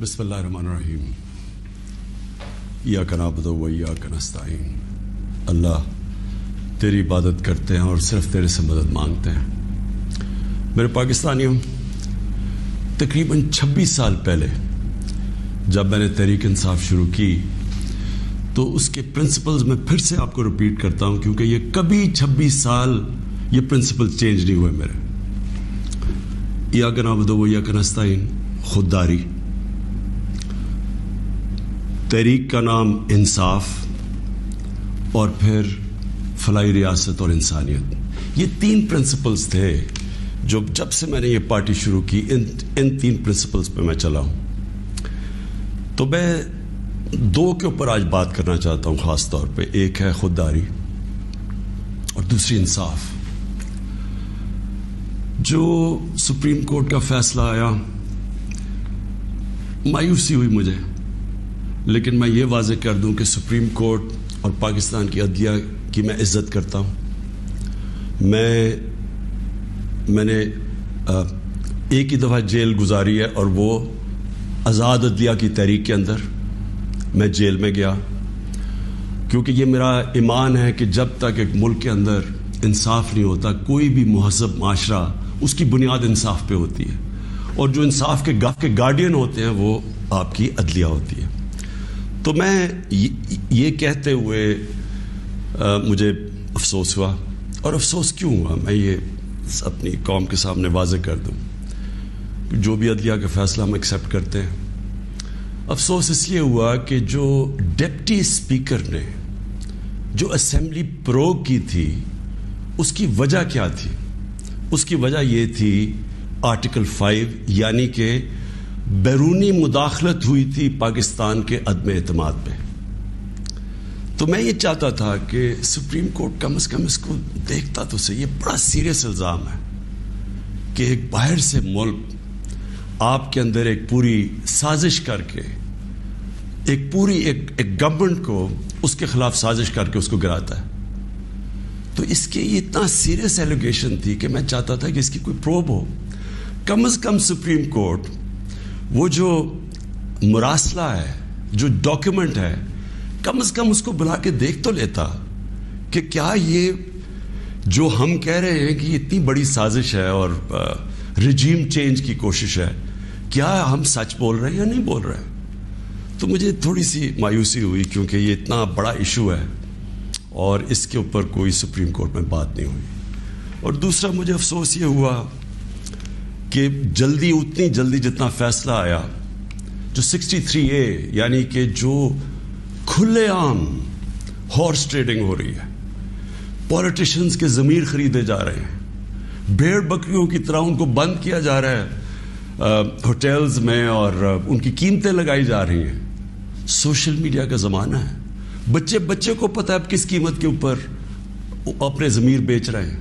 بسم اللہ الرحمن الرحیم ایاک نعبد و ایاک نستعین. اللہ تیری عبادت کرتے ہیں اور صرف تیرے سے مدد مانگتے ہیں. میرے پاکستانیوں، تقریباً 26 سال پہلے جب میں نے تحریک انصاف شروع کی تو اس کے پرنسپلز میں پھر سے آپ کو ریپیٹ کرتا ہوں، کیونکہ یہ کبھی 26 سال یہ پرنسپل چینج نہیں ہوئے میرے. ایاک نعبد و ایاک نستعین، خودداری. تحریک کا نام انصاف، اور پھر فلاحی ریاست اور انسانیت. یہ 3 پرنسپلز تھے جو جب سے میں نے یہ پارٹی شروع کی ان 3 پرنسپلز پہ میں چلا ہوں. تو میں 2 کے اوپر آج بات کرنا چاہتا ہوں خاص طور پہ. ایک ہے خودداری اور دوسری انصاف. جو سپریم کورٹ کا فیصلہ آیا، مایوسی ہوئی مجھے، لیکن میں یہ واضح کر دوں کہ سپریم کورٹ اور پاکستان کی عدلیہ کی میں عزت کرتا ہوں. میں نے ایک ہی دفعہ جیل گزاری ہے، اور وہ آزاد عدلیہ کی تحریک کے اندر میں جیل میں گیا، کیونکہ یہ میرا ایمان ہے کہ جب تک ایک ملک کے اندر انصاف نہیں ہوتا، کوئی بھی مہذب معاشرہ اس کی بنیاد انصاف پہ ہوتی ہے، اور جو انصاف کے گارڈین ہوتے ہیں وہ آپ کی عدلیہ ہوتی ہے. تو میں یہ کہتے ہوئے مجھے افسوس ہوا. اور افسوس کیوں ہوا میں یہ اپنی قوم کے سامنے واضح کر دوں. جو بھی عدلیہ کا فیصلہ ہم ایکسیپٹ کرتے ہیں، افسوس اس لیے ہوا کہ جو ڈپٹی اسپیکر نے جو اسمبلی پروگ کی تھی، اس کی وجہ کیا تھی؟ اس کی وجہ یہ تھی آرٹیکل 5، یعنی کہ بیرونی مداخلت ہوئی تھی پاکستان کے عدم اعتماد پہ. تو میں یہ چاہتا تھا کہ سپریم کورٹ کم از کم اس کو دیکھتا تو صحیح. یہ بڑا سیریس الزام ہے کہ ایک باہر سے ملک آپ کے اندر ایک پوری سازش کر کے ایک گورنمنٹ کو اس کے خلاف سازش کر کے اس کو گراتا ہے. تو اس کے یہ اتنا سیریس ایلیگیشن تھی کہ میں چاہتا تھا کہ اس کی کوئی پروب ہو. کم از کم سپریم کورٹ وہ جو مراسلہ ہے، جو ڈاکیومنٹ ہے، کم از کم اس کو بلا کے دیکھ تو لیتا کہ کیا یہ جو ہم کہہ رہے ہیں کہ یہ اتنی بڑی سازش ہے اور رجیم چینج کی کوشش ہے، کیا ہم سچ بول رہے ہیں یا نہیں بول رہے ہیں. تو مجھے تھوڑی سی مایوسی ہوئی، کیونکہ یہ اتنا بڑا ایشو ہے اور اس کے اوپر کوئی سپریم کورٹ میں بات نہیں ہوئی. اور دوسرا مجھے افسوس یہ ہوا کہ اتنی جلدی جتنا فیصلہ آیا، جو 63A، یعنی کہ جو کھلے عام ہارس ٹریڈنگ ہو رہی ہے، پولیٹیشنز کے ضمیر خریدے جا رہے ہیں، بھیڑ بکریوں کی طرح ان کو بند کیا جا رہا ہے ہوٹلز میں، اور ان کی قیمتیں لگائی جا رہی ہیں. سوشل میڈیا کا زمانہ ہے، بچے کو پتہ ہے اب کس قیمت کے اوپر اپنے ضمیر بیچ رہے ہیں.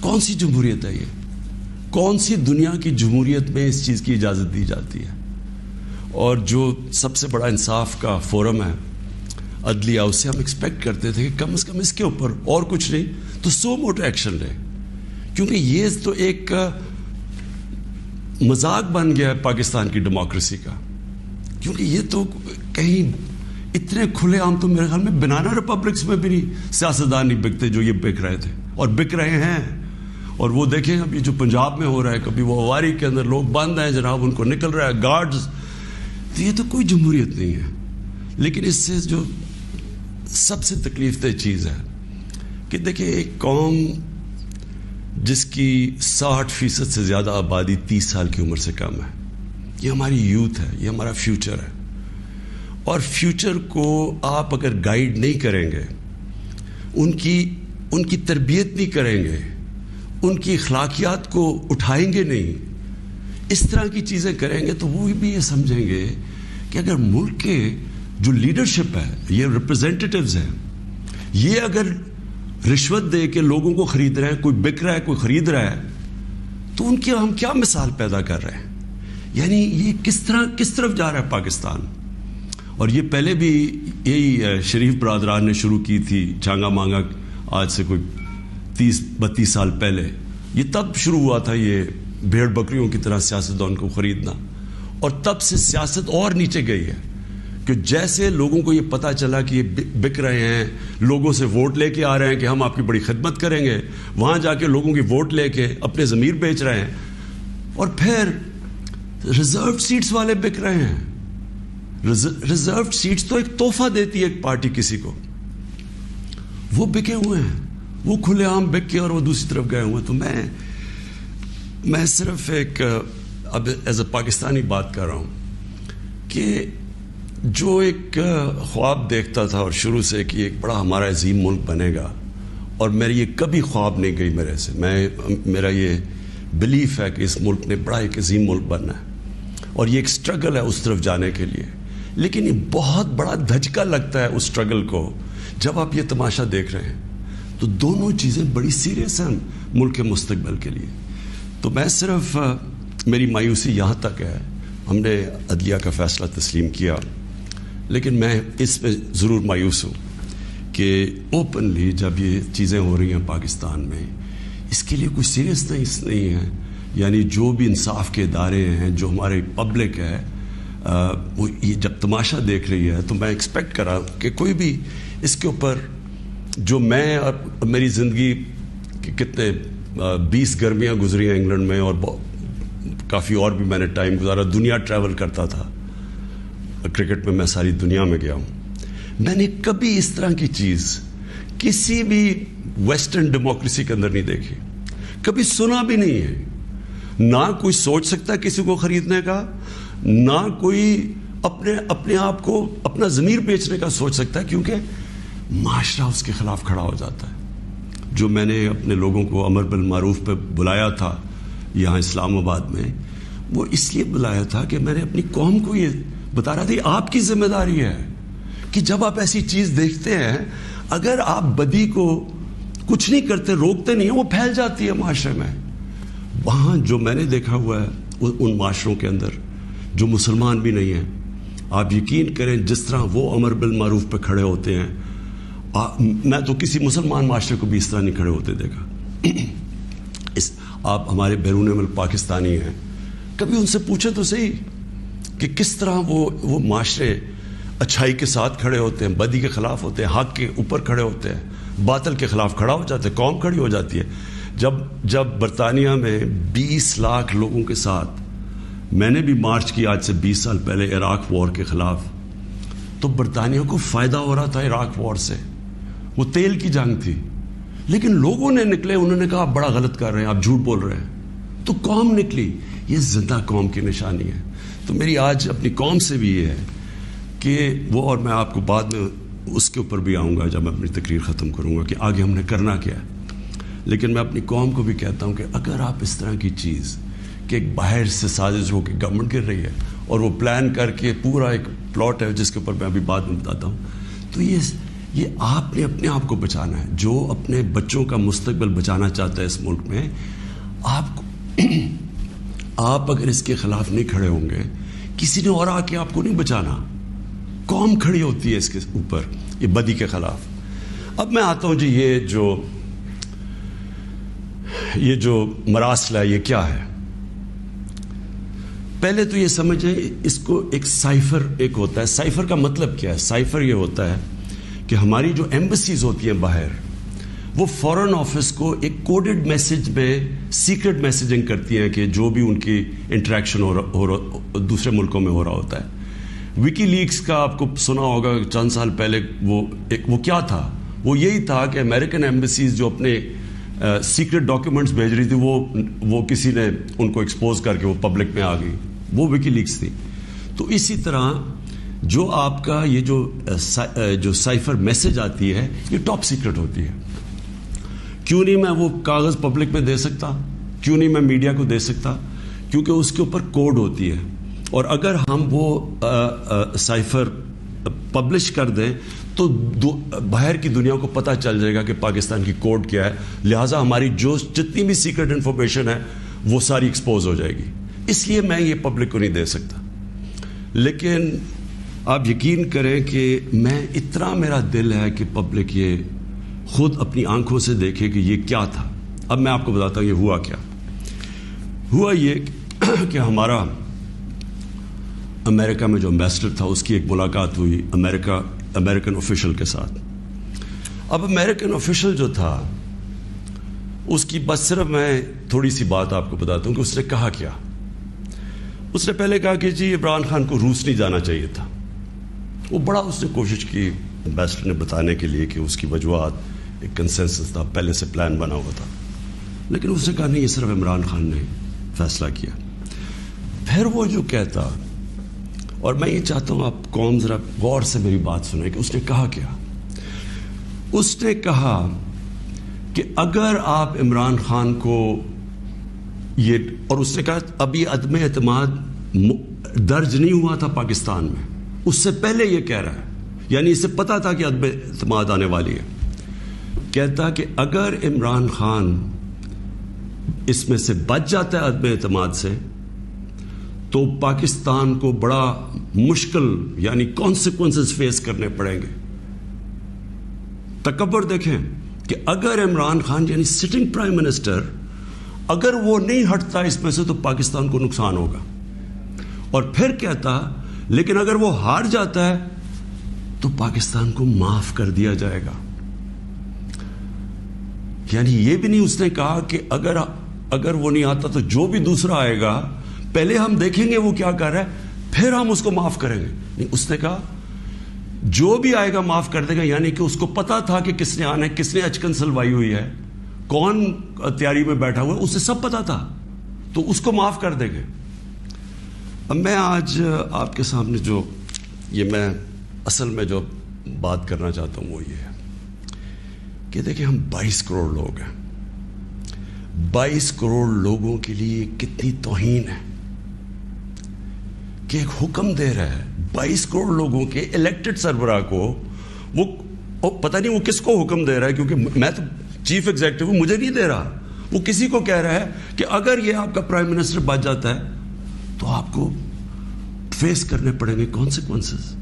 کون سی جمہوریت ہے یہ؟ کون سی دنیا کی جمہوریت میں اس چیز کی اجازت دی جاتی ہے؟ اور جو سب سے بڑا انصاف کا فورم ہے عدلیہ، اس سے ہم ایکسپیکٹ کرتے تھے کہ کم از کم اس کے اوپر اور کچھ نہیں تو سو موٹو ایکشن لے. کیونکہ یہ تو ایک مذاق بن گیا ہے پاکستان کی ڈیموکریسی کا. کیونکہ یہ تو کہیں اتنے کھلے عام تو میرے خیال میں بنانا ریپبلکس میں بھی نہیں سیاستدان نہیں بکتے جو یہ بک رہے تھے اور بک رہے ہیں. اور وہ دیکھیں ابھی جو پنجاب میں ہو رہا ہے، کبھی وہ اواری کے اندر لوگ بند ہیں جناب، ان کو نکل رہا ہے گارڈز. تو یہ تو کوئی جمہوریت نہیں ہے. لیکن اس سے جو سب سے تکلیف دہ چیز ہے کہ دیکھیں، ایک قوم جس کی 60% سے زیادہ آبادی 30 سال کی عمر سے کم ہے، یہ ہماری یوتھ ہے، یہ ہمارا فیوچر ہے. اور فیوچر کو آپ اگر گائیڈ نہیں کریں گے، ان کی تربیت نہیں کریں گے، ان کی اخلاقیات کو اٹھائیں گے نہیں، اس طرح کی چیزیں کریں گے، تو وہ بھی یہ سمجھیں گے کہ اگر ملک کے جو لیڈرشپ ہے، یہ ریپرزینٹیٹیوز ہیں، یہ اگر رشوت دے کے لوگوں کو خرید رہے ہیں، کوئی بک رہا ہے، کوئی خرید رہا ہے، تو ان کی ہم کیا مثال پیدا کر رہے ہیں؟ یعنی یہ کس طرف جا رہا ہے پاکستان. اور یہ پہلے بھی یہی شریف برادران نے شروع کی تھی چانگا مانگا، آج سے کوئی 30-32 سال پہلے. یہ تب شروع ہوا تھا یہ بھیڑ بکریوں کی طرح سیاستدان کو خریدنا. اور تب سے سیاست اور نیچے گئی ہے کہ جیسے لوگوں کو یہ پتا چلا کہ یہ بک رہے ہیں، لوگوں سے ووٹ لے کے آ رہے ہیں کہ ہم آپ کی بڑی خدمت کریں گے، وہاں جا کے لوگوں کی ووٹ لے کے اپنے ضمیر بیچ رہے ہیں، اور پھر ریزرو سیٹس والے بک رہے ہیں. ریزرو سیٹس تو ایک تحفہ دیتی ہے ایک پارٹی کسی کو، وہ بکے ہوئے ہیں، وہ کھلے عام بک کے اور وہ دوسری طرف گئے ہوئے. تو میں صرف ایک اب ایز اے پاکستانی بات کر رہا ہوں کہ جو ایک خواب دیکھتا تھا اور شروع سے کہ ایک بڑا ہمارا عظیم ملک بنے گا، اور میری یہ کبھی خواب نہیں گئی میرے سے، میرا یہ بلیف ہے کہ اس ملک نے بڑا ایک عظیم ملک بننا ہے، اور یہ ایک سٹرگل ہے اس طرف جانے کے لیے. لیکن یہ بہت بڑا دھچکا لگتا ہے اس سٹرگل کو جب آپ یہ تماشا دیکھ رہے ہیں. تو دونوں چیزیں بڑی سیریس ہیں ملک کے مستقبل کے لیے. تو میں صرف میری مایوسی یہاں تک ہے، ہم نے عدلیہ کا فیصلہ تسلیم کیا، لیکن میں اس پہ ضرور مایوس ہوں کہ اوپنلی جب یہ چیزیں ہو رہی ہیں پاکستان میں، اس کے لیے کوئی سیریسنس نہیں ہے. یعنی جو بھی انصاف کے ادارے ہیں، جو ہمارے پبلک ہے، وہ یہ جب تماشا دیکھ رہی ہے تو میں ایکسپیکٹ کر رہا ہوں کہ کوئی بھی اس کے اوپر، جو میں اور میری زندگی کتنے 20 گرمیاں گزری ہیں انگلینڈ میں، اور کافی اور بھی میں نے ٹائم گزارا، دنیا ٹریول کرتا تھا، کرکٹ میں ساری دنیا میں گیا ہوں. میں نے کبھی اس طرح کی چیز کسی بھی ویسٹرن ڈیموکریسی کے اندر نہیں دیکھی، کبھی سنا بھی نہیں ہے. نہ کوئی سوچ سکتا کسی کو خریدنے کا، نہ کوئی اپنے آپ کو اپنا ضمیر بیچنے کا سوچ سکتا ہے، کیونکہ معاشرہ اس کے خلاف کھڑا ہو جاتا ہے. جو میں نے اپنے لوگوں کو امر بالمعروف پہ بلایا تھا یہاں اسلام آباد میں، وہ اس لیے بلایا تھا کہ میں نے اپنی قوم کو یہ بتا رہا تھا آپ کی ذمہ داری ہے کہ جب آپ ایسی چیز دیکھتے ہیں، اگر آپ بدی کو کچھ نہیں کرتے، روکتے نہیں ہیں، وہ پھیل جاتی ہے معاشرے میں. وہاں جو میں نے دیکھا ہوا ہے ان معاشروں کے اندر جو مسلمان بھی نہیں ہیں، آپ یقین کریں جس طرح وہ امر بالمعروف پہ کھڑے ہوتے ہیں، میں تو کسی مسلمان معاشرے کو بھی اس طرح نہیں کھڑے ہوتے دیکھا. آپ ہمارے بیرون ملک پاکستانی ہیں، کبھی ان سے پوچھیں تو صحیح کہ کس طرح وہ معاشرے اچھائی کے ساتھ کھڑے ہوتے ہیں، بدی کے خلاف ہوتے ہیں، حق کے اوپر کھڑے ہوتے ہیں، باطل کے خلاف کھڑا ہو جاتے ہیں، قوم کھڑی ہو جاتی ہے. جب برطانیہ میں 20 لاکھ لوگوں کے ساتھ میں نے بھی مارچ کی آج سے 20 سال پہلے عراق وار کے خلاف، تو برطانیہ کو فائدہ ہو رہا تھا عراق وار سے، وہ تیل کی جنگ تھی، لیکن لوگوں نے نکلے، انہوں نے کہا آپ بڑا غلط کر رہے ہیں، آپ جھوٹ بول رہے ہیں، تو قوم نکلی. یہ زندہ قوم کی نشانی ہے. تو میری آج اپنی قوم سے بھی یہ ہے کہ وہ، اور میں آپ کو بعد میں اس کے اوپر بھی آؤں گا جب میں اپنی تقریر ختم کروں گا کہ آگے ہم نے کرنا کیا ہے، لیکن میں اپنی قوم کو بھی کہتا ہوں کہ اگر آپ اس طرح کی چیز کہ ایک باہر سے سازش ہو کے گورنمنٹ گر رہی ہے اور وہ پلان کر کے پورا ایک پلاٹ ہے جس کے اوپر میں ابھی بعد میں بتاتا ہوں، تو یہ آپ نے اپنے آپ کو بچانا ہے. جو اپنے بچوں کا مستقبل بچانا چاہتا ہے اس ملک میں، آپ اگر اس کے خلاف نہیں کھڑے ہوں گے، کسی نے اور آ کے آپ کو نہیں بچانا. قوم کھڑی ہوتی ہے اس کے اوپر، یہ بدی کے خلاف. اب میں آتا ہوں جی، یہ جو مراسل ہے یہ کیا ہے. پہلے تو یہ سمجھیں اس کو ایک سائفر ایک ہوتا ہے. سائفر کا مطلب کیا ہے؟ سائفر یہ ہوتا ہے کہ ہماری جو ایمبیسیز ہوتی ہیں باہر، وہ فورن آفس کو ایک کوڈڈ میسج میں سیکرٹ میسیجنگ کرتی ہیں کہ جو بھی ان کی انٹریکشن دوسرے ملکوں میں ہو رہا ہوتا ہے. وکی لیکس کا آپ کو سنا ہوگا چند سال پہلے، وہ کیا تھا؟ وہ یہی تھا کہ امریکن ایمبیسیز جو اپنے سیکرٹ ڈاکیومنٹس بھیج رہی تھی، وہ کسی نے ان کو ایکسپوز کر کے وہ پبلک میں آ گئی، وہ وکی لیکس تھی. تو اسی طرح جو آپ کا یہ جو سائفر میسج آتی ہے، یہ ٹاپ سیکرٹ ہوتی ہے. کیوں نہیں میں وہ کاغذ پبلک میں دے سکتا؟ کیوں نہیں میں میڈیا کو دے سکتا؟ کیونکہ اس کے اوپر کوڈ ہوتی ہے، اور اگر ہم وہ سائفر پبلش کر دیں تو باہر کی دنیا کو پتہ چل جائے گا کہ پاکستان کی کوڈ کیا ہے. لہٰذا ہماری جتنی بھی سیکرٹ انفارمیشن ہے وہ ساری ایکسپوز ہو جائے گی. اس لیے میں یہ پبلک کو نہیں دے سکتا. لیکن آپ یقین کریں کہ اتنا میرا دل ہے کہ پبلک یہ خود اپنی آنکھوں سے دیکھے کہ یہ کیا تھا. اب میں آپ کو بتاتا ہوں یہ ہوا کیا. ہوا یہ کہ ہمارا امریکہ میں جو ایمبیسڈر تھا اس کی ایک ملاقات ہوئی امریکن آفیشل کے ساتھ. اب امریکن آفیشل جو تھا اس کی بس صرف میں تھوڑی سی بات آپ کو بتاتا ہوں کہ اس نے کہا کیا. اس نے پہلے کہا کہ جی عمران خان کو روس نہیں جانا چاہیے تھا. وہ بڑا اس نے کوشش کی امبیسڈر نے بتانے کے لیے کہ اس کی وجوہات ایک کنسنسس تھا, پہلے سے پلان بنا ہوا تھا, لیکن اس نے کہا نہیں یہ صرف عمران خان نے فیصلہ کیا. پھر وہ جو کہتا, اور میں یہ چاہتا ہوں آپ قوم ذرا غور سے میری بات سنیں کہ اس نے کہا کیا. اس نے کہا کہ اگر آپ عمران خان کو یہ, اور اس نے کہا ابھی عدم اعتماد درج نہیں ہوا تھا پاکستان میں, اس سے پہلے یہ کہہ رہا ہے, یعنی اسے پتا تھا کہ عدم اعتماد آنے والی ہے. کہتا کہ اگر عمران خان اس میں سے بچ جاتا ہے عدم اعتماد سے تو پاکستان کو بڑا مشکل یعنی کانسیکوینسز فیس کرنے پڑیں گے. تکبر دیکھیں کہ اگر عمران خان یعنی سٹنگ پرائم منسٹر اگر وہ نہیں ہٹتا اس میں سے تو پاکستان کو نقصان ہوگا. اور پھر کہتا لیکن اگر وہ ہار جاتا ہے تو پاکستان کو معاف کر دیا جائے گا. یعنی یہ بھی نہیں اس نے کہا کہ اگر وہ نہیں آتا تو جو بھی دوسرا آئے گا پہلے ہم دیکھیں گے وہ کیا کر رہا ہے پھر ہم اس کو معاف کریں گے. نہیں, اس نے کہا جو بھی آئے گا معاف کر دے گا. یعنی کہ اس کو پتا تھا کہ کس نے آنا ہے, کس نے اچکن سلوائی ہوئی ہے, کون تیاری میں بیٹھا ہوا ہے, اسے سب پتا تھا, تو اس کو معاف کر دے گے. اب میں آج آپ کے سامنے جو یہ میں اصل میں جو بات کرنا چاہتا ہوں وہ یہ ہے کہ دیکھیں ہم 22 کروڑ لوگ ہیں. 22 کروڑ لوگوں کے لیے کتنی توہین ہے کہ ایک حکم دے رہا ہے 22 کروڑ لوگوں کے الیکٹڈ سربراہ کو. وہ پتہ نہیں وہ کس کو حکم دے رہا ہے, کیونکہ میں تو چیف ایگزیکٹو ہوں, مجھے نہیں دے رہا. وہ کسی کو کہہ رہا ہے کہ اگر یہ آپ کا پرائم منسٹر بچ جاتا ہے تو آپ کو فیس کرنے پڑیں گے کانسیکوینسز.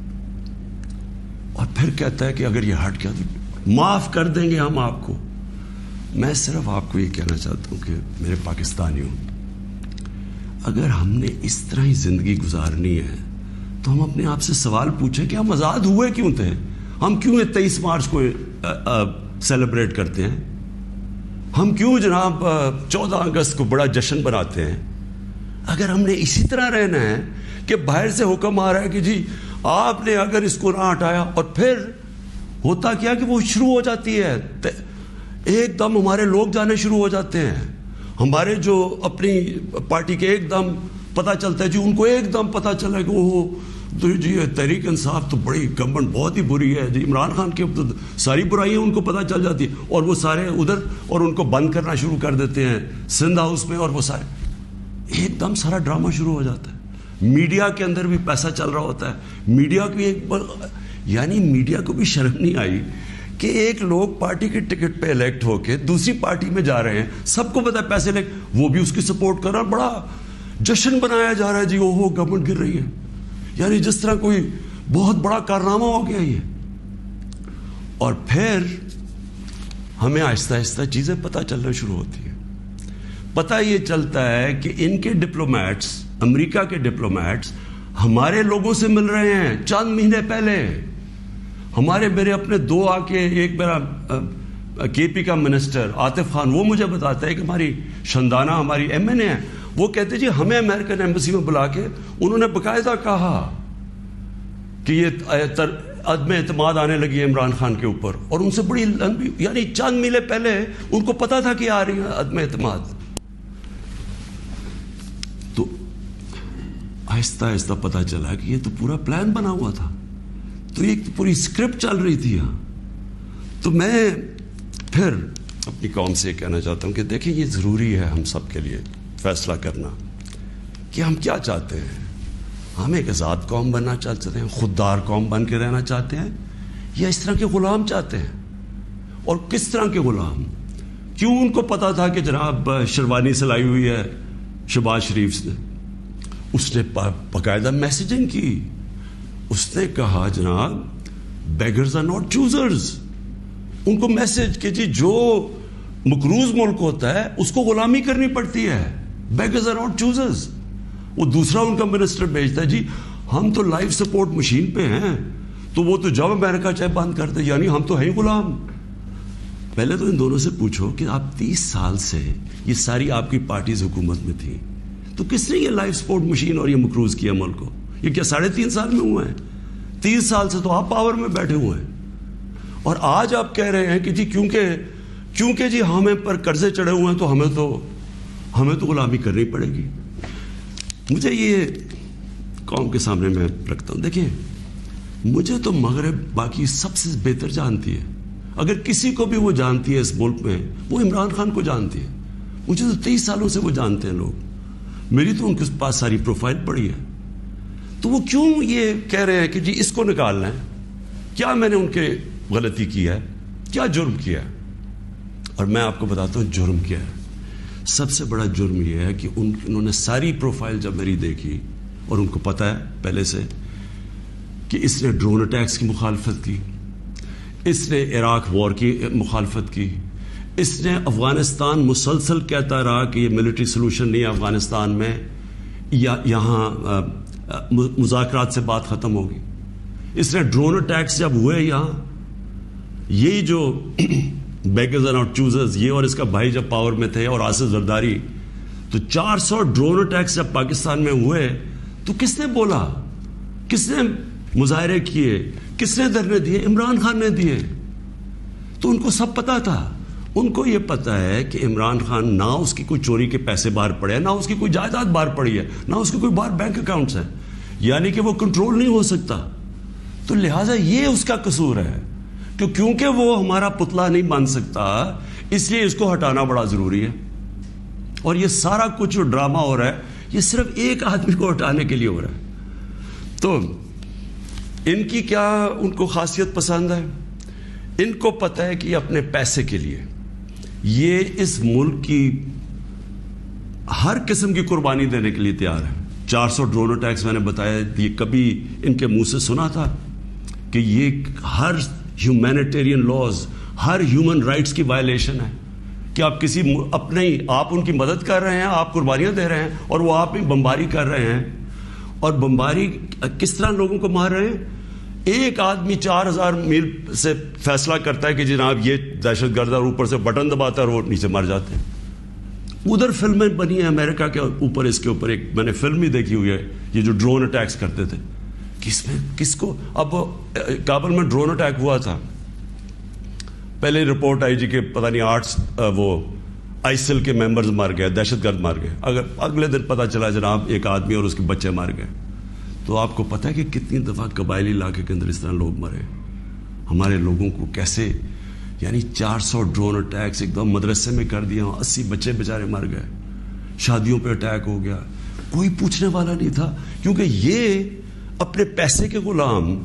اور پھر کہتا ہے کہ اگر یہ ہٹ گیا تو معاف کر دیں گے ہم آپ کو. میں صرف آپ کو یہ کہنا چاہتا ہوں کہ میرے پاکستانیوں, اگر ہم نے اس طرح ہی زندگی گزارنی ہے تو ہم اپنے آپ سے سوال پوچھیں کہ ہم آزاد ہوئے کیوں تھے, ہم کیوں 23 مارچ کو سیلیبریٹ کرتے ہیں, ہم کیوں جناب 14 اگست کو بڑا جشن بناتے ہیں. اگر ہم نے اسی طرح رہنا ہے کہ باہر سے حکم آ رہا ہے کہ جی آپ نے اگر اس کو نہ ہٹایا, اور پھر ہوتا کیا کہ وہ شروع ہو جاتی ہے ایک دم ہمارے لوگ جانے شروع ہو جاتے ہیں, ہمارے جو اپنی پارٹی کے ایک دم پتہ چلتا ہے جی ان کو ایک دم پتہ چلا کہ وہ تو جی تحریک انصاف تو بڑی گورنمنٹ بہت ہی بری ہے جی, عمران خان کے تو ساری برائیاں ان کو پتہ چل جاتی ہیں اور وہ سارے ادھر اور ان کو بند کرنا شروع کر دیتے ہیں سندھ ہاؤس میں, اور وہ سارے ایک دم سارا ڈرامہ شروع ہو جاتا ہے. میڈیا کے اندر بھی پیسہ چل رہا ہوتا ہے. میڈیا کو ایک یعنی میڈیا کو بھی شرم نہیں آئی کہ ایک لوگ پارٹی کے ٹکٹ پہ الیکٹ ہو کے دوسری پارٹی میں جا رہے ہیں, سب کو پتا ہے پیسے لے, وہ بھی اس کی سپورٹ کر رہا, بڑا جشن بنایا جا رہا ہے جی وہ گورنمنٹ گر رہی ہے, یعنی جس طرح کوئی بہت بڑا کارنامہ ہو گیا یہ. اور پھر ہمیں آہستہ آہستہ چیزیں پتہ چلنا شروع ہوتی ہیں. پتہ یہ چلتا ہے کہ ان کے ڈپلومیٹس, امریکہ کے ڈپلومیٹس ہمارے لوگوں سے مل رہے ہیں چند مہینے پہلے. میرے اپنے 2 آ کے, ایک میرا کے پی کا منسٹر عاطف خان, وہ مجھے بتاتا ہے کہ ہماری شندانہ ہماری ایم این اے ہے, وہ کہتے جی ہمیں امریکن ایمبیسی میں بلا کے انہوں نے باقاعدہ کہا کہ یہ عدم اعتماد آنے لگی ہے عمران خان کے اوپر, اور ان سے بڑی لمبی یعنی چند مہینے پہلے ان کو پتا تھا کہ آ رہی ہے عدم اعتماد. تو آہستہ آہستہ پتا چلا کہ یہ تو پورا پلان بنا ہوا تھا, تو ایک پوری اسکرپٹ چل رہی تھی یہاں. تو میں پھر اپنی قوم سے یہ کہنا چاہتا ہوں کہ دیکھیں یہ ضروری ہے ہم سب کے لیے فیصلہ کرنا کہ ہم کیا چاہتے ہیں. ہم ایک آزاد قوم بننا چاہتے ہیں, خوددار قوم بن کے رہنا چاہتے ہیں, یا اس طرح کے غلام چاہتے ہیں. اور کس طرح کے غلام, کیوں ان کو پتا تھا کہ جناب شیروانی سلائی ہوئی ہے شہباز شریف نے, اس نے باقاعدہ میسیجنگ کی. اس نے کہا جناب بیگرز آر ناٹ چوزرز, ان کو میسج کہ جی جو مقروض ملک ہوتا ہے اس کو غلامی کرنی پڑتی ہے, بیگرز آر ناٹ چوزرز. وہ دوسرا ان کا منسٹر بھیجتا ہے جی ہم تو لائف سپورٹ مشین پہ ہیں, تو وہ تو جب امریکہ چاہے بند کر دے, یعنی ہم تو ہیں غلام. پہلے تو ان دونوں سے پوچھو کہ آپ 30 سال سے یہ ساری آپ کی پارٹیز حکومت میں تھیں, تو کس نے یہ لائف سپورٹ مشین اور یہ مقروض کیا ملک کو؟ یہ کیا 3.5 سال میں ہوئے ہیں؟ 30 سال سے تو آپ پاور میں بیٹھے ہوئے ہیں, اور آج آپ کہہ رہے ہیں کہ جی کیونکہ جی ہمیں پر قرضے چڑھے ہوئے ہیں تو ہمیں تو غلامی کرنی پڑے گی. مجھے یہ قوم کے سامنے میں رکھتا ہوں, دیکھیں مجھے تو مغرب باقی سب سے بہتر جانتی ہے. اگر کسی کو بھی وہ جانتی ہے اس ملک میں, وہ عمران خان کو جانتی ہے. مجھے تو 23 سالوں سے وہ جانتے ہیں لوگ, میری تو ان کے پاس ساری پروفائل پڑی ہے. تو وہ کیوں یہ کہہ رہے ہیں کہ جی اس کو نکالنا ہے؟ کیا میں نے ان کے غلطی کی ہے؟ کیا جرم کیا ہے؟ اور میں آپ کو بتاتا ہوں جرم کیا ہے. سب سے بڑا جرم یہ ہے کہ انہوں نے ساری پروفائل جب میری دیکھی, اور ان کو پتہ ہے پہلے سے کہ اس نے ڈرون اٹیکس کی مخالفت کی, اس نے عراق وار کی مخالفت کی, اس نے افغانستان مسلسل کہتا رہا کہ یہ ملٹری سلوشن نہیں ہے افغانستان میں, یا یہاں مذاکرات سے بات ختم ہوگی. اس نے ڈرون اٹیکس جب ہوئے یہاں, یہی جو بیگرز اینڈ چوزرز, یہ اور اس کا بھائی جب پاور میں تھے, اور آصف زرداری, تو 400 ڈرون اٹیکس جب پاکستان میں ہوئے تو کس نے بولا, کس نے مظاہرے کیے, کس نے دھرنے دیے؟ عمران خان نے دیے. تو ان کو سب پتا تھا. ان کو یہ پتا ہے کہ عمران خان نہ اس کی کوئی چوری کے پیسے باہر پڑے, نہ اس کی کوئی جائیداد باہر پڑی ہے, نہ اس کے کوئی باہر بینک اکاؤنٹس ہیں, یعنی کہ وہ کنٹرول نہیں ہو سکتا. تو لہٰذا یہ اس کا قصور ہے کہ کیونکہ وہ ہمارا پتلا نہیں بن سکتا, اس لیے اس کو ہٹانا بڑا ضروری ہے. اور یہ سارا کچھ جو ڈرامہ ہو رہا ہے, یہ صرف ایک آدمی کو ہٹانے کے لیے ہو رہا ہے. تو ان کی کیا ان کو خاصیت پسند ہے؟ ان کو پتہ ہے کہ یہ اپنے پیسے کے لیے یہ اس ملک کی ہر قسم کی قربانی دینے کے لیے تیار ہے. 400 ڈرون اٹیکس میں نے بتایا, یہ کبھی ان کے منہ سے سنا تھا کہ یہ ہر ہیومینیٹیرین لاز, ہر ہیومن رائٹس کی وائلیشن ہے کہ آپ کسی آپ ان کی مدد کر رہے ہیں, آپ قربانیاں دے رہے ہیں, اور وہ آپ ہی بمباری کر رہے ہیں. اور بمباری کس طرح لوگوں کو مار رہے ہیں؟ ایک آدمی 4000 میل سے فیصلہ کرتا ہے کہ جناب یہ دہشت گرد, اور اوپر سے بٹن دباتا ہے اور وہ نیچے مر جاتے ہیں. ادھر فلمیں بنی ہیں امریکہ کے اوپر, اس کے اوپر ایک میں نے فلم بھی دیکھی ہوئی ہے, یہ جو ڈرون اٹیکس کرتے تھے. کس کو اب کابل میں ڈرون اٹیک ہوا تھا, پہلے رپورٹ آئی جی کہ پتہ نہیں 8 وہ آئسل کے ممبرز مار گئے, دہشت گرد مار گئے. اگلے دن پتہ چلا جناب ایک آدمی اور اس کے بچے مار گئے. تو آپ کو پتہ ہے کہ کتنی دفعہ قبائلی علاقے کے اندر اس طرح لوگ مرے, ہمارے لوگوں کو کیسے, یعنی 400 ڈرون اٹیکس ایک دم مدرسے میں کر دیا, 80 بچے بیچارے مر گئے, شادیوں پہ اٹیک ہو گیا, کوئی پوچھنے والا نہیں تھا, کیونکہ یہ اپنے پیسے کے غلام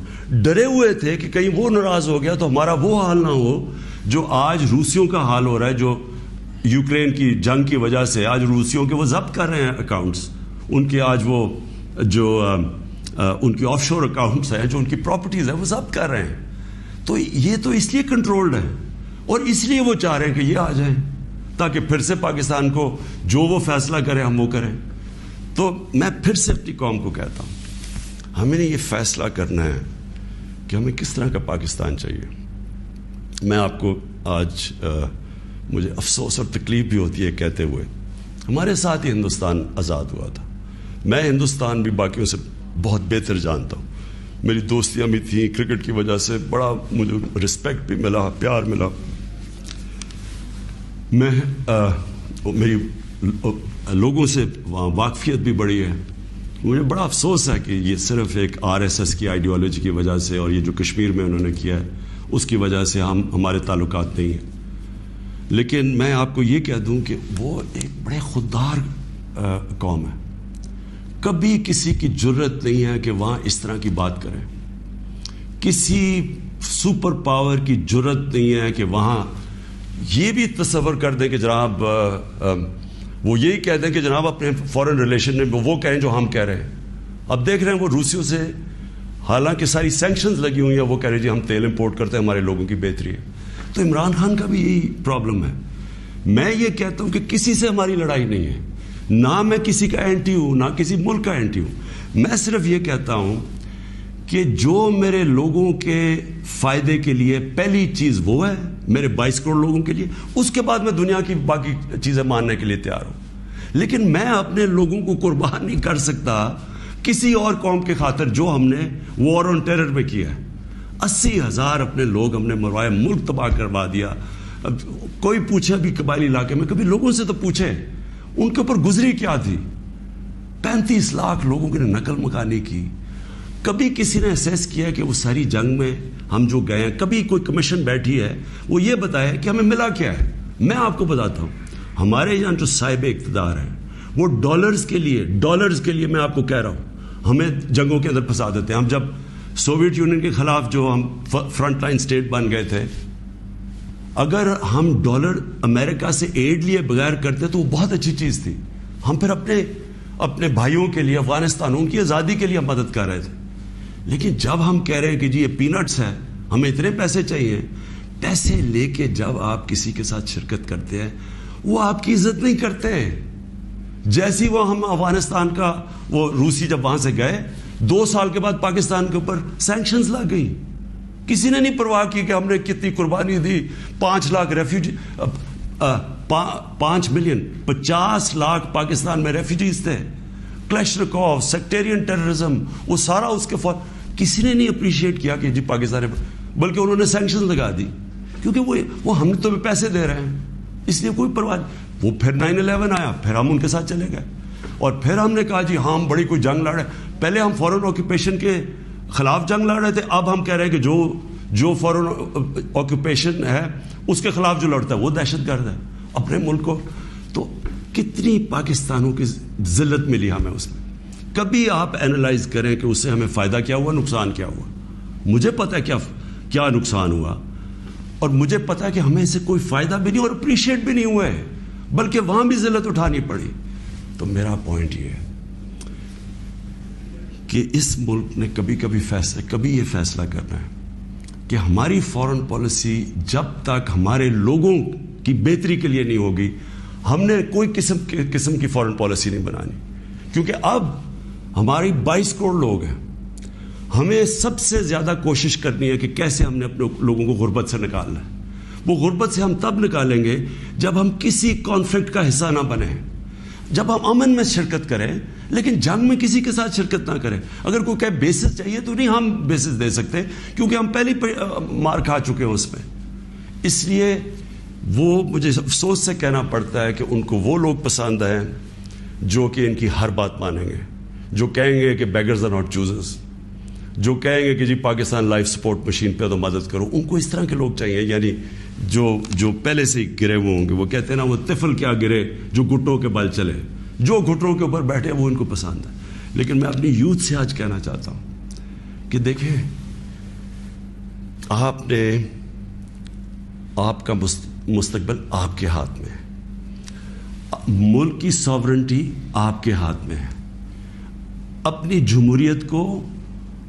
ڈرے ہوئے تھے کہ کہیں وہ ناراض ہو گیا تو ہمارا وہ حال نہ ہو جو آج روسیوں کا حال ہو رہا ہے, جو یوکرین کی جنگ کی وجہ سے آج روسیوں کے وہ ضبط کر رہے ہیں اکاؤنٹس, ان کے آج وہ جو ان کی آف شور اکاؤنٹس ہیں, جو ان کی پراپرٹیز ہیں, وہ ضبط کر رہے ہیں. تو یہ تو اس لیے کنٹرولڈ ہے, اور اس لیے وہ چاہ رہے ہیں کہ یہ آ جائیں تاکہ پھر سے پاکستان کو جو وہ فیصلہ کریں ہم وہ کریں. تو میں پھر سے اپنی قوم کو کہتا ہوں, ہمیں نے یہ فیصلہ کرنا ہے کہ ہمیں کس طرح کا پاکستان چاہیے. میں آپ کو آج مجھے افسوس اور تکلیف بھی ہوتی ہے کہتے ہوئے, ہمارے ساتھ ہی ہندوستان آزاد ہوا تھا. میں ہندوستان بھی باقیوں سے بہت بہتر جانتا ہوں, میری دوستیاں بھی تھیں, کرکٹ کی وجہ سے بڑا مجھے رسپیکٹ بھی ملا, پیار ملا. میں میری لوگوں سے واقفیت بھی بڑی ہے. مجھے بڑا افسوس ہے کہ یہ صرف ایک RSS کی آئیڈیالوجی کی وجہ سے, اور یہ جو کشمیر میں انہوں نے کیا ہے اس کی وجہ سے ہمارے تعلقات نہیں ہیں. لیکن میں آپ کو یہ کہہ دوں کہ وہ ایک بڑے خوددار قوم ہے. کبھی کسی کی جرت نہیں ہے کہ وہاں اس طرح کی بات کریں. کسی سپر پاور کی جرت نہیں ہے کہ وہاں یہ بھی تصور کر دیں کہ جناب وہ یہی کہہ دیں کہ جناب اپنے فورن ریلیشن میں وہ کہیں جو ہم کہہ رہے ہیں. اب دیکھ رہے ہیں وہ روسیوں سے حالانکہ ساری سینکشنز لگی ہوئی ہیں, وہ کہہ رہے ہیں جی ہم تیل امپورٹ کرتے ہیں, ہمارے لوگوں کی بہتری ہے. تو عمران خان کا بھی یہی پرابلم ہے. میں یہ کہتا ہوں کہ کسی سے ہماری لڑائی نہیں ہے, نہ میں کسی کا اینٹی ہوں, نہ کسی ملک کا اینٹی ہوں. میں صرف یہ کہتا ہوں کہ جو میرے لوگوں کے فائدے کے لیے پہلی چیز وہ ہے میرے 22 کروڑ لوگوں کے لیے، اس کے بعد میں دنیا کی باقی چیزیں ماننے کے لیے تیار ہوں، لیکن میں اپنے لوگوں کو قربان نہیں کر سکتا کسی اور قوم کے خاطر جو ہم نے وار آن ٹیرر میں کیا ہے۔ 80,000 اپنے لوگ ہم نے مروایا، ملک تباہ کروا دیا۔ اب کوئی پوچھے بھی قبائلی علاقے میں، کبھی لوگوں سے تو پوچھے ان کے اوپر گزری کیا تھی۔ 35 لاکھ لوگوں کی نقل مکانی کی۔ کبھی کسی نے اسیس کیا کہ وہ ساری جنگ میں ہم جو گئے ہیں، کبھی کوئی کمیشن بیٹھی ہے وہ یہ بتایا کہ ہمیں ملا کیا ہے؟ میں آپ کو بتاتا ہوں، ہمارے یہاں جو صاحب اقتدار ہیں وہ ڈالرز کے لیے میں آپ کو کہہ رہا ہوں ہمیں جنگوں کے اندر پھنسا دیتے ہیں۔ ہم جب سوویت یونین کے خلاف جو ہم فرنٹ لائن سٹیٹ بن گئے تھے، اگر ہم ڈالر امریکہ سے ایڈ لیے بغیر کرتے تو وہ بہت اچھی چیز تھی۔ ہم پھر اپنے بھائیوں کے لیے، افغانستانوں کی آزادی کے لیے ہم مدد کر رہے تھے۔ لیکن جب ہم کہہ رہے ہیں کہ جی یہ پینٹس ہے، ہمیں اتنے پیسے چاہیے، پیسے لے کے جب آپ کسی کے ساتھ شرکت کرتے ہیں وہ آپ کی عزت نہیں کرتے۔ جیسی وہ ہم افغانستان کا وہ روسی جب وہاں سے گئے 2 سال کے بعد پاکستان کے اوپر سینکشنز لگ گئی، کسی نے نہیں پرواہ کی کہ ہم نے کتنی قربانی دی۔ 5 لاکھ ریفیوجی 5 ملین 50 لاکھ پاکستان میں ریفیوجیز تھے۔ کلیشنکوف، سیکٹیرین ٹیررزم، وہ سارا اس کے کسی نے نہیں اپریشیٹ کیا کہ جی پاکستان، بلکہ انہوں نے سینکشن لگا دی کیونکہ وہ ہم تو پیسے دے رہے ہیں، اس لیے کوئی پرواہ نہیں۔ وہ پھر 9/11 آیا، پھر ہم ان کے ساتھ چلے گئے اور پھر ہم نے کہا جی ہاں ہم بڑی کوئی جنگ لڑ رہے ہیں۔ پہلے ہم فورن آکوپیشن کے خلاف جنگ لڑ رہے تھے، اب ہم کہہ رہے ہیں کہ جو فورن آکوپیشن ہے اس کے خلاف جو لڑتا ہے وہ دہشت گرد ہے اپنے ملک کو۔ تو کتنی پاکستانوں کی ذلت ملی ہمیں اس میں۔ کبھی آپ اینالائز کریں کہ اس سے ہمیں فائدہ کیا ہوا، نقصان کیا ہوا۔ مجھے پتہ ہے کیا نقصان ہوا، اور مجھے پتہ ہے کہ ہمیں اس سے کوئی فائدہ بھی نہیں اور اپریشیٹ بھی نہیں ہوا ہے، بلکہ وہاں بھی ذلت اٹھانی پڑی۔ تو میرا پوائنٹ یہ ہے کہ اس ملک نے کبھی یہ فیصلہ کرنا ہے کہ ہماری فورن پالیسی جب تک ہمارے لوگوں کی بہتری کے لیے نہیں ہوگی، ہم نے کوئی قسم کی فورن پالیسی نہیں بنانی، کیونکہ اب ہماری 22 کروڑ لوگ ہیں۔ ہمیں سب سے زیادہ کوشش کرنی ہے کہ کیسے ہم نے اپنے لوگوں کو غربت سے نکالنا ہے۔ وہ غربت سے ہم تب نکالیں گے جب ہم کسی کانفلکٹ کا حصہ نہ بنیں، جب ہم امن میں شرکت کریں لیکن جنگ میں کسی کے ساتھ شرکت نہ کریں۔ اگر کوئی کہے بیسس چاہیے تو نہیں ہم بیسس دے سکتے، کیونکہ ہم پہلے مار کھا چکے ہیں اس میں۔ اس لیے وہ مجھے افسوس سے کہنا پڑتا ہے کہ ان کو وہ لوگ پسند ہیں جو کہ ان کی ہر بات مانیں گے، جو کہیں گے کہ بیگرز آر ناٹ چوزرز، جو کہیں گے کہ جی پاکستان لائف سپورٹ مشین پہ تو مدد کرو۔ ان کو اس طرح کے لوگ چاہیے، یعنی جو پہلے سے گرے ہوئے ہوں گے۔ وہ کہتے ہیں نا وہ طفل کیا گرے جو گھٹنوں کے بل چلے، جو گھٹنوں کے اوپر بیٹھے وہ ان کو پسند ہے۔ لیکن میں اپنی یوتھ سے آج کہنا چاہتا ہوں کہ دیکھیں، آپ کا مستقبل آپ کے ہاتھ میں ہے، ملک کی ساورنٹی آپ کے ہاتھ میں ہے۔ اپنی جمہوریت کو،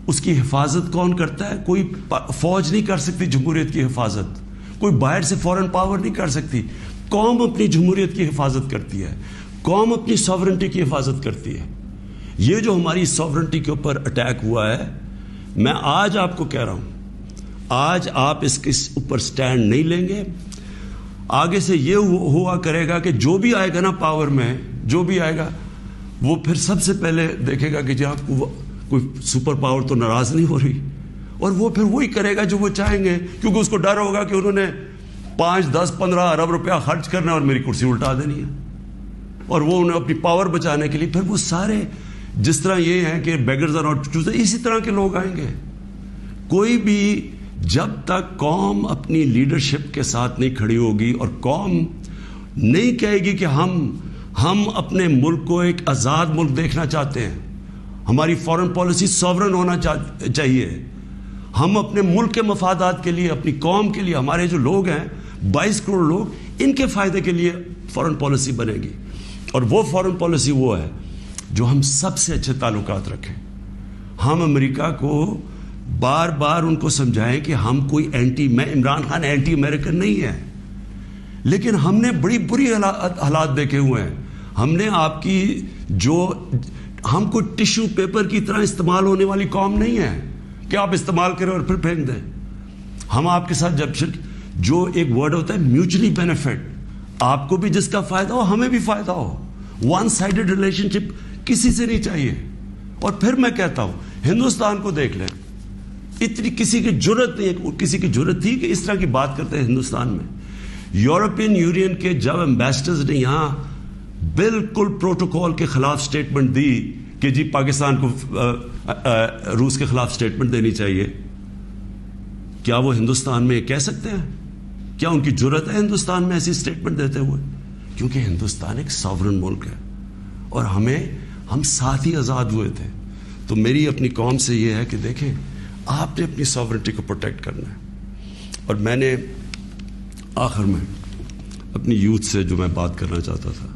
اس کی حفاظت کون کرتا ہے؟ کوئی فوج نہیں کر سکتی جمہوریت کی حفاظت، کوئی باہر سے فورن پاور نہیں کر سکتی۔ قوم اپنی جمہوریت کی حفاظت کرتی ہے، قوم اپنی ساورنٹی کی حفاظت کرتی ہے۔ یہ جو ہماری ساورنٹی کے اوپر اٹیک ہوا ہے، میں آج آپ کو کہہ رہا ہوں، آج آپ اس کے اوپر سٹینڈ نہیں لیں گے، آگے سے یہ ہوا کرے گا کہ جو بھی آئے گا نا پاور میں، جو بھی آئے گا وہ پھر سب سے پہلے دیکھے گا کہ جی آپ کو کوئی سپر پاور تو ناراض نہیں ہو رہی، اور وہ پھر وہی کرے گا جو وہ چاہیں گے، کیونکہ اس کو ڈر ہوگا کہ انہوں نے 5, 10, 15 ارب روپیہ خرچ کرنا اور میری کرسی الٹا دینی ہے، اور وہ انہیں اپنی پاور بچانے کے لیے پھر وہ سارے جس طرح یہ ہیں کہ بیگرز آر ناٹ چوزرز، اسی طرح کے لوگ آئیں گے۔ کوئی بھی جب تک قوم اپنی لیڈرشپ کے ساتھ نہیں کھڑی ہوگی اور قوم نہیں کہے گی کہ ہم اپنے ملک کو ایک آزاد ملک دیکھنا چاہتے ہیں، ہماری فورن پالیسی سوورن ہونا چاہیے، ہم اپنے ملک کے مفادات کے لیے، اپنی قوم کے لیے، ہمارے جو لوگ ہیں 22 کروڑ لوگ، ان کے فائدے کے لیے فورن پالیسی بنے گی۔ اور وہ فورن پالیسی وہ ہے جو ہم سب سے اچھے تعلقات رکھیں۔ ہم امریکہ کو بار بار ان کو سمجھائیں کہ ہم کوئی میں عمران خان اینٹی امریکن نہیں ہے، لیکن ہم نے بڑی بری حالات دیکھے ہوئے ہیں۔ ہم نے آپ کی جو ہم کوئی ٹشو پیپر کی طرح استعمال ہونے والی قوم نہیں ہے کہ آپ استعمال کریں اور پھر پھینک دیں. ہم آپ کے ساتھ جب جو ایک ورڈ ہوتا ہے میوچلی بینیفٹ, آپ کو بھی جس کا فائدہ ہو ہمیں بھی فائدہ ہو. ون سائیڈڈ ریلیشن شپ کسی سے نہیں چاہیے. اور پھر میں کہتا ہوں ہندوستان کو دیکھ لیں, اتنی کسی کی جرت نہیں ہے, کسی کی جرت تھی کہ اس طرح کی بات کرتے ہیں ہندوستان میں. یورپین یونین کے جب ایمبیسڈرز نے یہاں بالکل پروٹوکول کے خلاف سٹیٹمنٹ دی کہ جی پاکستان کو روس کے خلاف سٹیٹمنٹ دینی چاہیے, کیا وہ ہندوستان میں کہہ سکتے ہیں؟ کیا ان کی جرت ہے ہندوستان میں ایسی سٹیٹمنٹ دیتے ہوئے؟ کیونکہ ہندوستان ایک ساورن ملک ہے اور ہم ساتھ ہی آزاد ہوئے تھے. تو میری اپنی قوم سے یہ ہے کہ دیکھیں آپ نے اپنی ساورنٹی کو پروٹیکٹ کرنا ہے. اور میں نے آخر میں اپنی یوتھ سے جو میں بات کرنا چاہتا تھا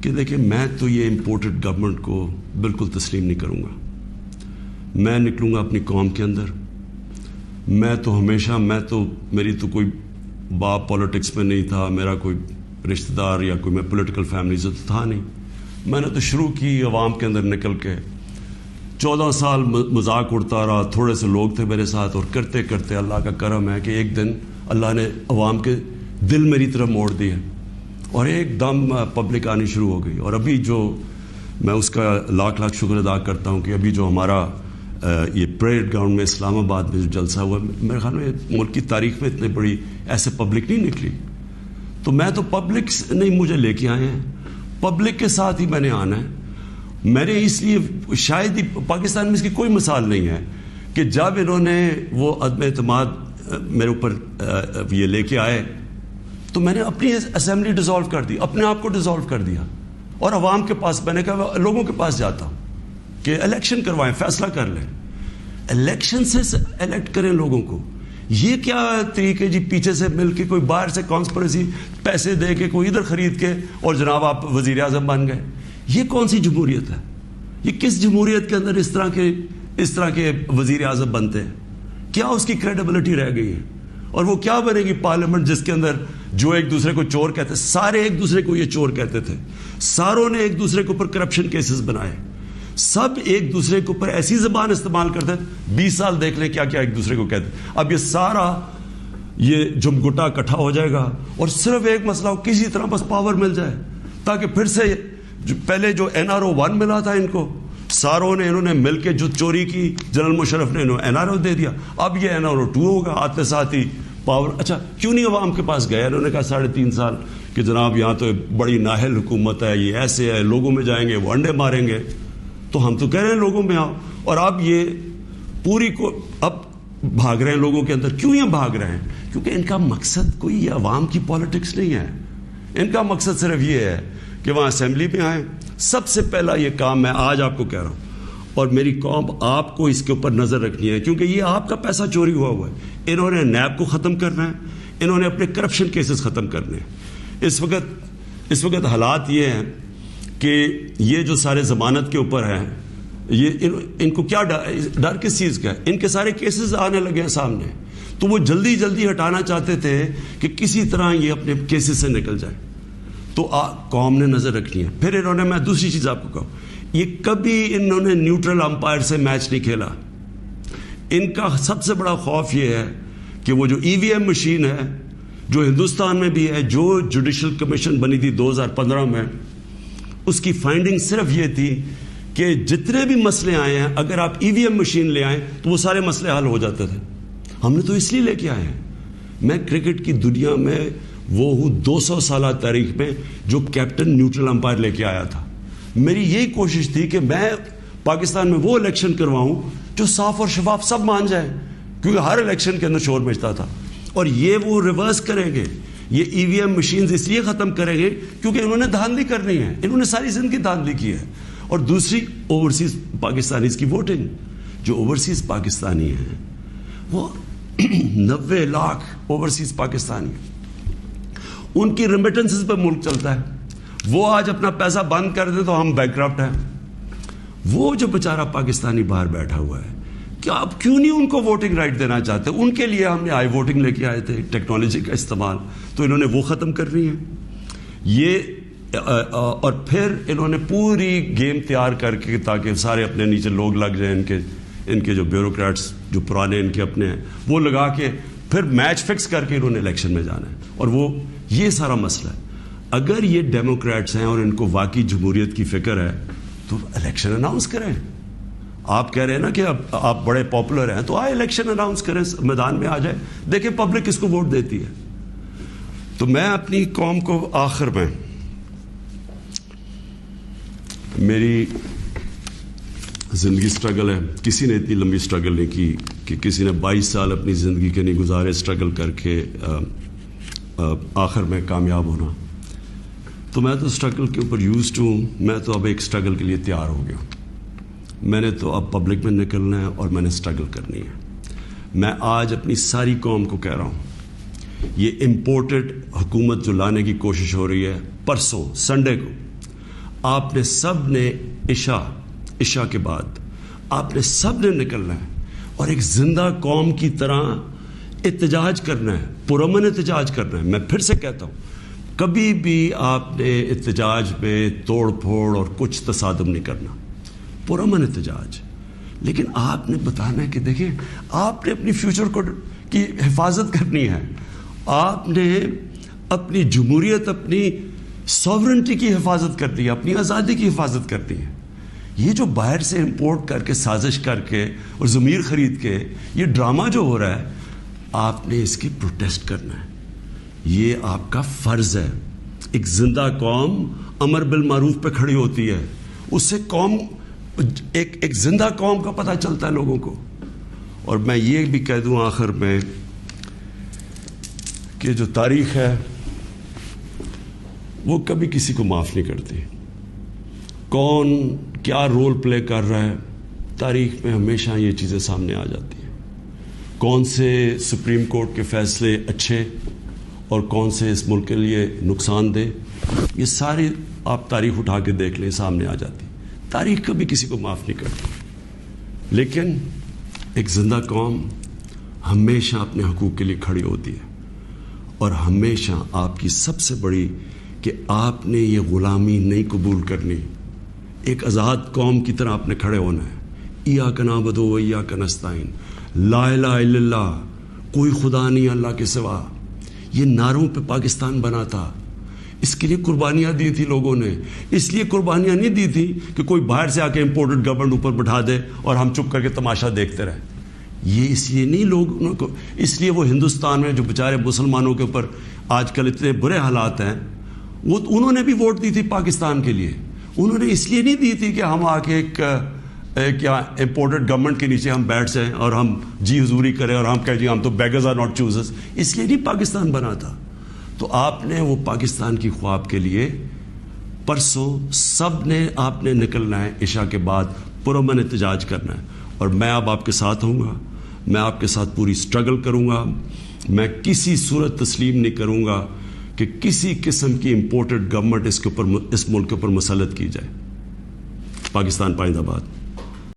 کہ دیکھیں میں تو یہ امپورٹڈ گورنمنٹ کو بالکل تسلیم نہیں کروں گا. میں نکلوں گا اپنی قوم کے اندر. میں تو ہمیشہ میری تو کوئی باپ پالیٹکس میں نہیں تھا, میرا کوئی رشتہ دار یا کوئی میں پولیٹیکل فیملی سے تو تھا نہیں. میں نے تو شروع کی عوام کے اندر نکل کے 14 سال مذاق اڑتا رہا. تھوڑے سے لوگ تھے میرے ساتھ اور کرتے کرتے اللہ کا کرم ہے کہ ایک دن اللہ نے عوام کے دل میری طرف موڑ دیے اور ایک دم پبلک آنی شروع ہو گئی. اور ابھی جو میں اس کا لاکھ لاکھ شکر ادا کرتا ہوں کہ ابھی جو ہمارا یہ پریڈ گراؤنڈ میں اسلام آباد میں جو جلسہ ہوا, میرے خیال میں ملک کی تاریخ میں اتنی بڑی ایسے پبلک نہیں نکلی. تو میں تو پبلک نہیں مجھے لے کے آئے ہیں, پبلک کے ساتھ ہی میں نے آنا ہے. میں نے اس لیے شاید ہی پاکستان میں اس کی کوئی مثال نہیں ہے کہ جب انہوں نے وہ عدم اعتماد میرے اوپر یہ لے کے آئے تو میں نے اپنی اسمبلی ڈیزالو کر دی, اپنے آپ کو ڈیزالو کر دیا اور عوام کے پاس میں نے کہا لوگوں کے پاس جاتا ہوں کہ الیکشن کروائیں, فیصلہ کر لیں, الیکشن سے الیکٹ کریں لوگوں کو. یہ کیا طریقے جی پیچھے سے مل کے کوئی باہر سے کانسپریسی پیسے دے کے کوئی ادھر خرید کے اور جناب آپ وزیر اعظم بن گئے. یہ کون سی جمہوریت ہے؟ یہ کس جمہوریت کے اندر اس طرح کے وزیر اعظم بنتے ہیں؟ کیا اس کی کریڈیبلٹی رہ گئی ہے؟ اور وہ کیا بنے گی پارلیمنٹ جس کے اندر جو ایک دوسرے کو چور کہتے, سارے ایک دوسرے کو یہ چور کہتے تھے, ساروں نے ایک دوسرے کے اوپر کرپشن کیسز بنائے, سب ایک دوسرے کے اوپر ایسی زبان استعمال کرتے تھے. 20 سال دیکھ لیں کیا کیا ایک دوسرے کو کہتے. اب یہ سارا یہ جمگٹا اکٹھا ہو جائے گا اور صرف ایک مسئلہ ہو, کسی طرح بس پاور مل جائے تاکہ پھر سے پہلے جو NRO 1 ملا تھا ان کو ساروں نے انہوں نے مل کے جو چوری کی, جنرل مشرف نے انہوں NRO دے دیا, اب یہ NRO 2 ہوگا. آتے ساتھ ہی پاور. اچھا کیوں نہیں عوام کے پاس گیا؟ انہوں نے کہا 3.5 سال کہ جناب یہاں تو بڑی نااہل حکومت ہے, یہ ایسے ہے, لوگوں میں جائیں گے وہ انڈے ماریں گے. تو ہم تو کہہ رہے ہیں لوگوں میں آؤ, اور اب یہ پوری کو اب بھاگ رہے ہیں لوگوں کے اندر. کیوں یہ بھاگ رہے ہیں؟ کیونکہ ان کا مقصد کوئی یہ عوام کی پالیٹکس نہیں ہے. ان کا مقصد صرف یہ ہے کہ وہاں اسمبلی میں آئیں. سب سے پہلا یہ کام میں آج آپ کو کہہ رہا ہوں اور میری قوم آپ کو اس کے اوپر نظر رکھنی ہے کیونکہ یہ آپ کا پیسہ چوری ہوا ہے. انہوں نے نیب کو ختم کرنا ہے, انہوں نے اپنے کرپشن کیسز ختم کرنے ہیں. اس وقت حالات یہ ہیں کہ یہ جو سارے ضمانت کے اوپر ہیں, یہ ان کو کیا ڈر کس چیز کا ہے؟ ان کے سارے کیسز آنے لگے ہیں سامنے, تو وہ جلدی جلدی ہٹانا چاہتے تھے کہ کسی طرح یہ اپنے کیسز سے نکل جائے. تو قوم نے نظر رکھنی ہے. پھر انہوں نے, میں دوسری چیز آپ کو کہوں, یہ کبھی انہوں نے نیوٹرل امپائر سے میچ نہیں کھیلا. ان کا سب سے بڑا خوف یہ ہے کہ وہ جو EVM مشین ہے جو ہندوستان میں بھی ہے, جو جوڈیشل کمیشن بنی تھی 2015 میں, اس کی فائنڈنگ صرف یہ تھی کہ جتنے بھی مسئلے آئے ہیں اگر آپ EVM مشین لے آئیں تو وہ سارے مسئلے حل ہو جاتے تھے. ہم نے تو اس لیے لے کے آئے ہیں. میں کرکٹ کی دنیا میں وہ ہوں 200 سالہ تاریخ میں جو کیپٹن نیوٹرل امپائر لے کے آیا تھا. میری یہی کوشش تھی کہ میں پاکستان میں وہ الیکشن کرواؤں جو صاف اور شفاف سب مان جائیں, کیونکہ ہر الیکشن کے اندر شور مچتا تھا. اور یہ وہ ریورس کریں گے, یہ EVM مشینز اس لیے ختم کریں گے کیونکہ انہوں نے دھاندلی کرنی ہے. انہوں نے ساری زندگی دھاندلی کی ہے. اور دوسری اوورسیز پاکستانیز کی ووٹنگ, جو اوورسیز پاکستانی ہیں وہ 90 لاکھ اوورسیز پاکستانی, ان کی ریمیٹنسز پہ ملک چلتا ہے. وہ آج اپنا پیسہ بند کر دے تو ہم بینکرپٹ ہیں. وہ جو بیچارہ پاکستانی باہر بیٹھا ہوا ہے, کیا آپ کیوں نہیں ان کو ووٹنگ رائٹ دینا چاہتے؟ ان کے لیے ہم نے آئی ووٹنگ لے کے آئے تھے, ٹیکنالوجی کا استعمال, تو انہوں نے وہ ختم کرنی ہے. یہ اور پھر انہوں نے پوری گیم تیار کر کے تاکہ سارے اپنے نیچے لوگ لگ جائیں ان کے جو بیوروکریٹس جو پرانے ان کے اپنے ہیں وہ لگا کے پھر میچ فکس کر کے انہوں نے الیکشن میں جانا ہے. اور وہ یہ سارا مسئلہ ہے. اگر یہ ڈیموکریٹس ہیں اور ان کو واقعی جمہوریت کی فکر ہے تو الیکشن اناؤنس کریں. آپ کہہ رہے ہیں نا کہ اب آپ بڑے پاپولر ہیں تو آئے الیکشن اناؤنس کریں, میدان میں آ جائے, دیکھیں پبلک کس کو ووٹ دیتی ہے. تو میں اپنی قوم کو آخر میں, میری زندگی سٹرگل ہے, کسی نے اتنی لمبی سٹرگل نہیں کی کہ کسی نے 22 سال اپنی زندگی کے نہیں گزارے سٹرگل کر کے آخر میں کامیاب ہونا. تو میں تو سٹرگل کے اوپر یوزڈ ہوں. میں تو اب ایک سٹرگل کے لیے تیار ہو گیا. میں نے تو اب پبلک میں نکلنا ہے اور میں نے سٹرگل کرنی ہے. میں آج اپنی ساری قوم کو کہہ رہا ہوں, یہ امپورٹڈ حکومت جو لانے کی کوشش ہو رہی ہے, پرسوں سنڈے کو آپ نے سب نے عشاء کے بعد آپ نے سب نے نکلنا ہے اور ایک زندہ قوم کی طرح احتجاج کرنا ہے, پرامن احتجاج کرنا ہے. میں پھر سے کہتا ہوں, کبھی بھی آپ نے احتجاج میں توڑ پھوڑ اور کچھ تصادم نہیں کرنا, پرامن احتجاج. لیکن آپ نے بتانا ہے کہ دیکھیں آپ نے اپنی فیوچر کو کی حفاظت کرنی ہے, آپ نے اپنی جمہوریت, اپنی ساورنٹی کی حفاظت کرنی ہے, اپنی آزادی کی حفاظت کرنی ہے. یہ جو باہر سے امپورٹ کر کے سازش کر کے اور ضمیر خرید کے یہ ڈرامہ جو ہو رہا ہے, آپ نے اس کی پروٹیسٹ کرنا ہے. یہ آپ کا فرض ہے. ایک زندہ قوم امر بالمعروف پہ کھڑی ہوتی ہے, اس سے قوم ایک زندہ قوم کا پتہ چلتا ہے لوگوں کو. اور میں یہ بھی کہہ دوں آخر میں کہ جو تاریخ ہے وہ کبھی کسی کو معاف نہیں کرتی. کون کیا رول پلے کر رہا ہے, تاریخ میں ہمیشہ یہ چیزیں سامنے آ جاتی ہیں. کون سے سپریم کورٹ کے فیصلے اچھے اور کون سے اس ملک کے لیے نقصان دہ, یہ ساری آپ تاریخ اٹھا کے دیکھ لیں, سامنے آ جاتی. تاریخ کبھی کسی کو معاف نہیں کرتی. لیکن ایک زندہ قوم ہمیشہ اپنے حقوق کے لیے کھڑی ہوتی ہے. اور ہمیشہ آپ کی سب سے بڑی کہ آپ نے یہ غلامی نہیں قبول کرنی. ایک آزاد قوم کی طرح آپ نے کھڑے ہونا ہے. ایاک نعبد و ایاک نستعین, لا الہ الا اللہ, کوئی خدا نہیں اللہ کے سوا. یہ نعروں پہ پاکستان بنا تھا. اس کے لیے قربانیاں دی تھی لوگوں نے. اس لیے قربانیاں نہیں دی تھی کہ کوئی باہر سے آ کے امپورٹڈ گورنمنٹ اوپر بٹھا دے اور ہم چپ کر کے تماشا دیکھتے رہیں. یہ اس لیے نہیں لوگوں کو, اس لیے وہ ہندوستان میں جو بیچارے مسلمانوں کے اوپر آج کل اتنے برے حالات ہیں, وہ انہوں نے بھی ووٹ دی تھی پاکستان کے لیے. انہوں نے اس لیے نہیں دی تھی کہ ہم آ کے ایک کیا امپورٹڈ گورنمنٹ کے نیچے ہم بیٹھ جائیں اور ہم جی حضوری کریں اور ہم کہیں جی ہم تو بیگرز آر ناٹ چوزرز. اس لیے نہیں پاکستان بنا تھا. تو آپ نے وہ پاکستان کی خواب کے لیے پرسوں سب نے آپ نے نکلنا ہے, عشاء کے بعد پرامن احتجاج کرنا ہے. اور میں اب آپ کے ساتھ ہوں گا, میں آپ کے ساتھ پوری سٹرگل کروں گا. میں کسی صورت تسلیم نہیں کروں گا کہ کسی قسم کی امپورٹڈ گورنمنٹ اس ملک کے اوپر مسلط کی جائے. پاکستان پائندہ باد.